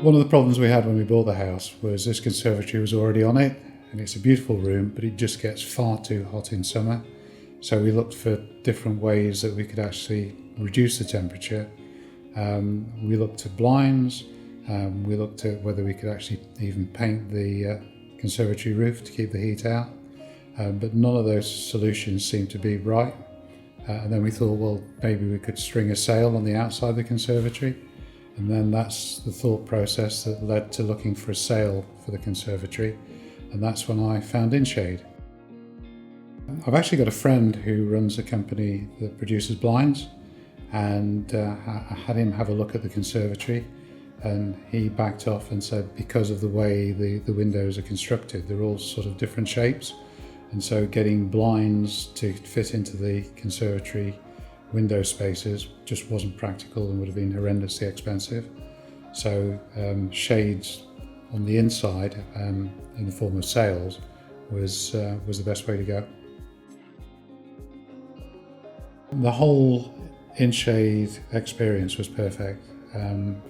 One of the problems we had when we bought the house was this conservatory was already on it, and it's a beautiful room, but it just gets far too hot in summer. So we looked for different ways that we could actually reduce the temperature. We looked at blinds, we looked at whether we could actually even paint the conservatory roof to keep the heat out, but none of those solutions seemed to be right. And then we thought, well, maybe we could string a sail on the outside of the conservatory. And then that's the thought process that led to looking for a sail for the conservatory. And that's when I found InShade. I've actually got a friend who runs a company that produces blinds, and I had him have a look at the conservatory, and he backed off and said because of the way the windows are constructed, they're all sort of different shapes, and so getting blinds to fit into the conservatory window spaces just wasn't practical and would have been horrendously expensive. So shades on the inside in the form of sails was the best way to go. The whole InShade experience was perfect.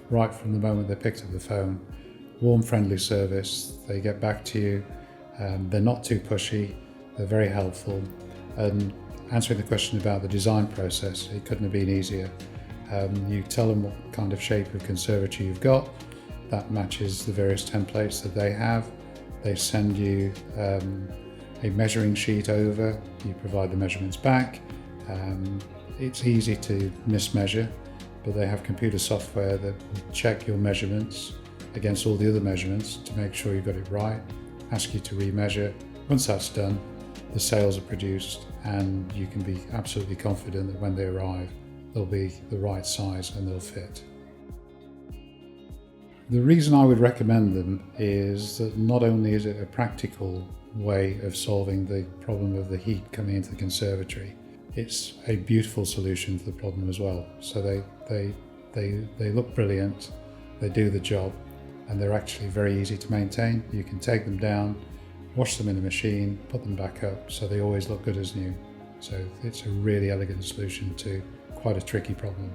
Right from the moment they picked up the phone, warm, friendly service. They get back to you. They're not too pushy. They're very helpful. And answering the question about the design process, it couldn't have been easier. You tell them what kind of shape of conservatory you've got. That matches the various templates that they have. They send you a measuring sheet over. You provide the measurements back. It's easy to mismeasure, but they have computer software that will check your measurements against all the other measurements to make sure you've got it right, ask you to remeasure. Once that's done, the sails are produced, and you can be absolutely confident that when they arrive, they'll be the right size and they'll fit. The reason I would recommend them is that not only is it a practical way of solving the problem of the heat coming into the conservatory, it's a beautiful solution for the problem as well. So they look brilliant, they do the job, and they're actually very easy to maintain. You can take them down, wash them in the machine, put them back up, so they always look good as new. So it's a really elegant solution to quite a tricky problem.